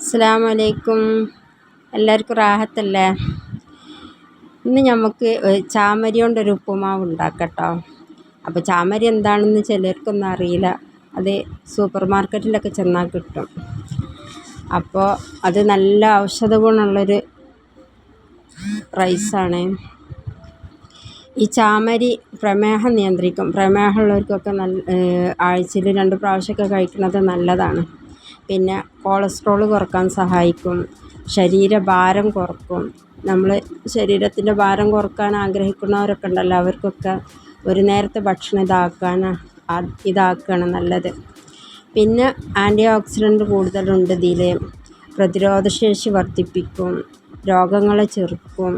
അസ്സലാമു അലൈക്കും. എല്ലാവർക്കും റാഹത്തല്ലേ? ഇന്ന് നമുക്ക് ചാമരി കൊണ്ടൊരു ഉപ്പുമാവ് ഉണ്ടാക്കട്ടോ. അപ്പോൾ ചാമരി എന്താണെന്ന് ചിലർക്കൊന്നും അറിയില്ല. അത് സൂപ്പർ മാർക്കറ്റിലൊക്കെ ചെന്നാൽ കിട്ടും. അപ്പോൾ അത് നല്ല ഔഷധ ഗുണമുള്ളൊരു റൈസാണ്. ഈ ചാമരി പ്രമേഹം നിയന്ത്രിക്കും. പ്രമേഹമുള്ളവർക്കൊക്കെ ആഴ്ചയിൽ 2 പ്രാവശ്യമൊക്കെ കഴിക്കുന്നത് നല്ലതാണ്. പിന്നെ കൊളസ്ട്രോൾ കുറക്കാൻ സഹായിക്കും. ശരീരഭാരം കുറക്കും. നമ്മൾ ശരീരത്തിൻ്റെ ഭാരം കുറക്കാൻ ആഗ്രഹിക്കുന്നവരൊക്കെ ഉണ്ടല്ലോ, അവർക്കൊക്കെ ഒരു നേരത്തെ ഭക്ഷണം ഇതാക്കുകയാണ് നല്ലത്. പിന്നെ ആൻറ്റി ഓക്സിഡൻറ്റ് കൂടുതലുണ്ട് ഇതിൽ. പ്രതിരോധശേഷി വർദ്ധിപ്പിക്കും, രോഗങ്ങളെ ചെറുക്കും,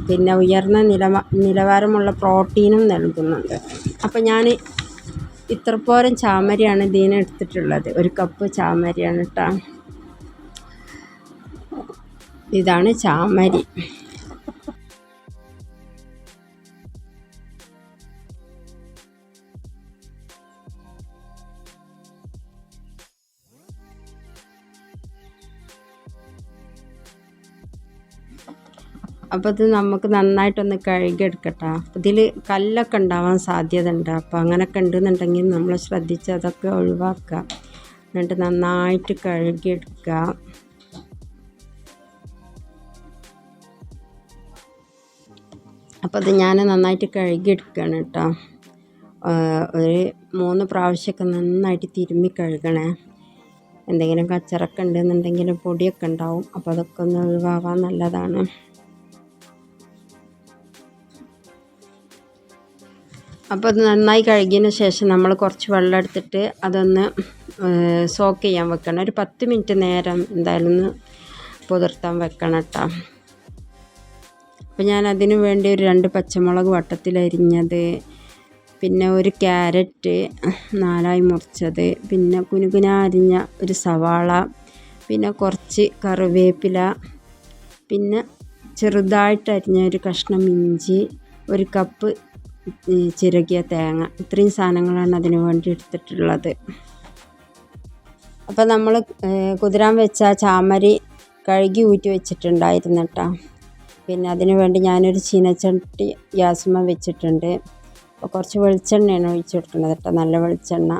പിന്നെ ഉയർന്ന നിലവാരമുള്ള പ്രോട്ടീനും നൽകുന്നുണ്ട്. അപ്പോൾ ഞാൻ ഇത്രപോരം ചാമരിയാണ് ഇതിന് എടുത്തിട്ടുള്ളത്. 1 കപ്പ് ചാമരിയാണ് കേട്ടോ. ഇതാണ് ചാമരി. അപ്പോൾ ഇത് നമുക്ക് നന്നായിട്ടൊന്ന് കഴുകിയെടുക്കട്ടോ. ഇതിൽ കല്ലൊക്കെ ഉണ്ടാവാൻ സാധ്യത ഉണ്ട്. അപ്പോൾ അങ്ങനെയൊക്കെ ഉണ്ടെന്നുണ്ടെങ്കിൽ നമ്മൾ ശ്രദ്ധിച്ച് അതൊക്കെ ഒഴിവാക്കുക. എന്നിട്ട് നന്നായിട്ട് കഴുകിയെടുക്കുക. അപ്പോൾ അത് ഞാൻ നന്നായിട്ട് കഴുകിയെടുക്കുകയാണ് കേട്ടോ. ഒരു 3 പ്രാവശ്യമൊക്കെ നന്നായിട്ട് തിരുമ്മി കഴുകണേ. എന്തെങ്കിലും കച്ചറൊക്കെ ഉണ്ടെന്നുണ്ടെങ്കിൽ പൊടിയൊക്കെ ഉണ്ടാവും. അപ്പോൾ അതൊക്കെ ഒന്ന് ഒഴിവാകാൻ നല്ലതാണ്. അപ്പോൾ അത് നന്നായി കഴുകിയതിന് ശേഷം നമ്മൾ കുറച്ച് വെള്ളം എടുത്തിട്ട് അതൊന്ന് സോക്ക് ചെയ്യാൻ വെക്കണം. ഒരു 10 മിനിറ്റ് നേരം എന്തായാലും ഒന്ന് പുതിർത്താൻ വെക്കണം കേട്ടോ. അപ്പോൾ ഞാൻ അതിന് വേണ്ടി ഒരു 2 പച്ചമുളക് വട്ടത്തിലരിഞ്ഞത്, പിന്നെ ഒരു ക്യാരറ്റ് 4ആയി മുറിച്ചത്, പിന്നെ കുനുകുന അരിഞ്ഞ ഒരു സവാള, പിന്നെ കുറച്ച് കറിവേപ്പില, പിന്നെ ചെറുതായിട്ട് അരിഞ്ഞ ഒരു കഷ്ണം ഇഞ്ചി, 1 കപ്പ് ചിരകിയ തേങ്ങ. ഇത്രയും സാധനങ്ങളാണ് അതിന് വേണ്ടി എടുത്തിട്ടുള്ളത്. അപ്പോൾ നമ്മൾ കുതിരാൻ വെച്ച ചാമരി കഴുകി ഊറ്റി വെച്ചിട്ടുണ്ടായിരുന്നു കേട്ടോ. പിന്നെ അതിന് വേണ്ടി ഞാനൊരു ചീനച്ചട്ടി ഗ്യാസുമ്മ വെച്ചിട്ടുണ്ട്. അപ്പോൾ കുറച്ച് വെളിച്ചെണ്ണയാണ് ഒഴിച്ച് കൊടുക്കുന്നത് കേട്ടോ, നല്ല വെളിച്ചെണ്ണ.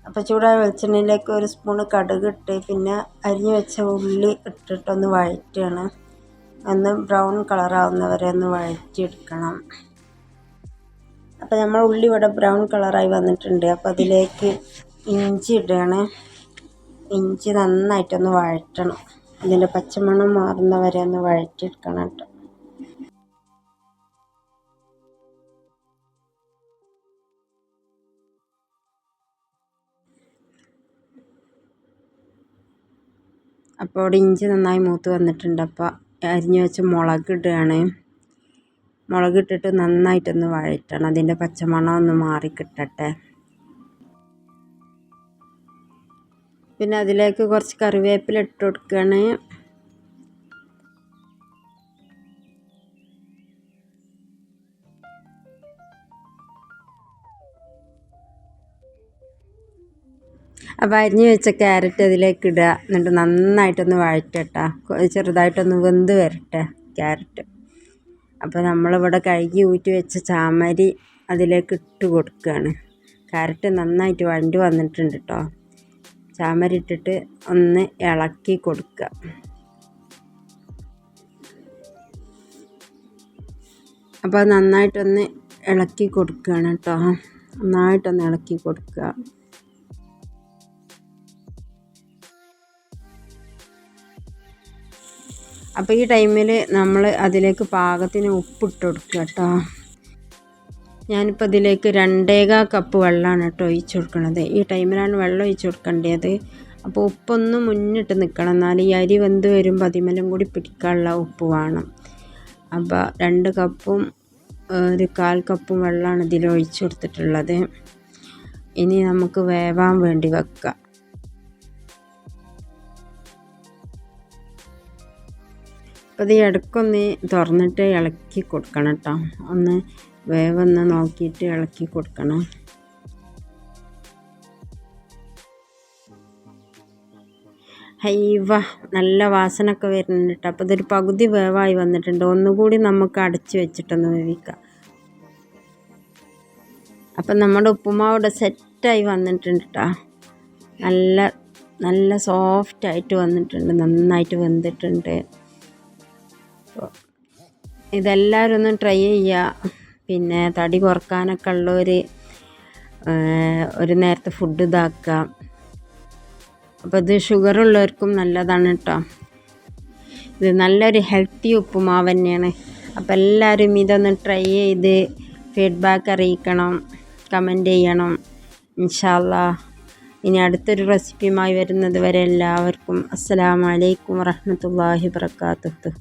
അപ്പോൾ ചൂടായ വെളിച്ചെണ്ണയിലേക്ക് 1 സ്പൂണ് കടുക് ഇട്ട്, പിന്നെ അരിഞ്ഞു വെച്ച ഉള്ളി ഇട്ടിട്ടൊന്ന് വഴറ്റുകയാണ്. ഒന്ന് ബ്രൗൺ കളറാവുന്നവരെ ഒന്ന് വഴറ്റിയെടുക്കണം. അപ്പോൾ നമ്മൾ ഉള്ളി ഇവിടെ ബ്രൗൺ കളറായി വന്നിട്ടുണ്ട്. അപ്പോൾ അതിലേക്ക് ഇഞ്ചി ഇടുകയാണ്. ഇഞ്ചി നന്നായിട്ടൊന്ന് വഴറ്റണം. ഇതിൻ്റെ പച്ചമണം മാറുന്നവരെ ഒന്ന് വഴറ്റിയെടുക്കണം കേട്ടോ. അപ്പോൾ അവിടെ ഇഞ്ചി നന്നായി മൂത്ത് വന്നിട്ടുണ്ട്. അപ്പോൾ അരിഞ്ഞു വെച്ച മുളക് ഇടുകയാണ്. മുളകിട്ടിട്ട് നന്നായിട്ടൊന്ന് വഴറ്റണം. അതിൻ്റെ പച്ചമണം ഒന്ന് മാറിക്കിട്ടട്ടെ. പിന്നെ അതിലേക്ക് കുറച്ച് കറിവേപ്പില ഇട്ട് കൊടുക്കുകയാണ്. അപ്പോൾ അരിഞ്ഞു വെച്ച ക്യാരറ്റ് അതിലേക്ക് ഇടുക. എന്നിട്ട് നന്നായിട്ടൊന്ന് വഴറ്റട്ടോ. ചെറുതായിട്ടൊന്ന് വെന്ത് വരട്ടെ ക്യാരറ്റ്. അപ്പോൾ നമ്മളിവിടെ കഴുകി ഊറ്റി വെച്ച ചാമരി അതിലേക്ക് ഇട്ട് കൊടുക്കുകയാണ്. ക്യാരറ്റ് നന്നായിട്ട് വഴണ്ട് വന്നിട്ടുണ്ട് കേട്ടോ. ചാമരി ഇട്ടിട്ട് ഒന്ന് ഇളക്കി കൊടുക്കുക. അപ്പോൾ നന്നായിട്ടൊന്ന് ഇളക്കി കൊടുക്കുകയാണ് കേട്ടോ. നന്നായിട്ടൊന്ന് ഇളക്കി കൊടുക്കുക. അപ്പോൾ ഈ ടൈമിൽ നമ്മൾ അതിലേക്ക് പാകത്തിന് ഉപ്പിട്ട് കൊടുക്കുക കേട്ടോ. ഞാനിപ്പോൾ ഇതിലേക്ക് 2.25 കപ്പ് വെള്ളമാണ് കേട്ടോ ഒഴിച്ച് കൊടുക്കുന്നത്. ഈ ടൈമിലാണ് വെള്ളം ഒഴിച്ച് കൊടുക്കേണ്ടത്. അപ്പോൾ ഉപ്പൊന്ന് മുന്നിട്ട് നിൽക്കണം, എന്നാൽ ഈ അരി വെന്ത് വരുമ്പോൾ അതിമേലും കൂടി പിടിക്കാനുള്ള ഉപ്പ് വേണം. അപ്പോൾ 2 കപ്പും 1/4 കപ്പും വെള്ളമാണ് ഇതിൽ ഒഴിച്ച് കൊടുത്തിട്ടുള്ളത്. ഇനി നമുക്ക് വേവാൻ വേണ്ടി വെക്കാം. അപ്പോൾ ഇത് ഇടയ്ക്കൊന്ന് തുറന്നിട്ട് ഇളക്കി കൊടുക്കണം കേട്ടോ. ഒന്ന് വേവൊന്ന് നോക്കിയിട്ട് ഇളക്കി കൊടുക്കണം. ഹൈവ നല്ല വാസനയൊക്കെ വരുന്നുണ്ട് കേട്ടോ. അപ്പോൾ ഇതൊരു പകുതി വേവായി വന്നിട്ടുണ്ട്. ഒന്നുകൂടി നമുക്ക് അടച്ച് വെച്ചിട്ടൊന്ന് വേവിക്കാം. അപ്പം നമ്മുടെ ഉപ്പുമാവിടെ സെറ്റായി വന്നിട്ടുണ്ട് കേട്ടോ. നല്ല നല്ല സോഫ്റ്റായിട്ട് വന്നിട്ടുണ്ട്, നന്നായിട്ട് വെന്തിട്ടുണ്ട്. ഇതെല്ലാവരും ഒന്ന് ട്രൈ ചെയ്യുക. പിന്നെ തടി കുറക്കാനൊക്കെ ഉള്ളൊരു ഒരു നേരത്തെ ഫുഡ് ഇതാക്കുക. അപ്പോൾ ഇത് ഷുഗറുള്ളവർക്കും നല്ലതാണ് കേട്ടോ. ഇത് നല്ലൊരു ഹെൽത്തി ഉപ്പുമാവ് തന്നെയാണ്. അപ്പോൾ എല്ലാവരും ഇതൊന്ന് ട്രൈ ചെയ്ത് ഫീഡ്ബാക്ക് അറിയിക്കണം, കമൻറ്റ് ചെയ്യണം. ഇൻഷാ അല്ലാഹ് ഇനി അടുത്തൊരു റെസിപ്പിയുമായി വരുന്നത് വരെ എല്ലാവർക്കും അസ്സലാമു അലൈക്കും വറഹ്മത്തുള്ളാഹി വബറകാതുഹു.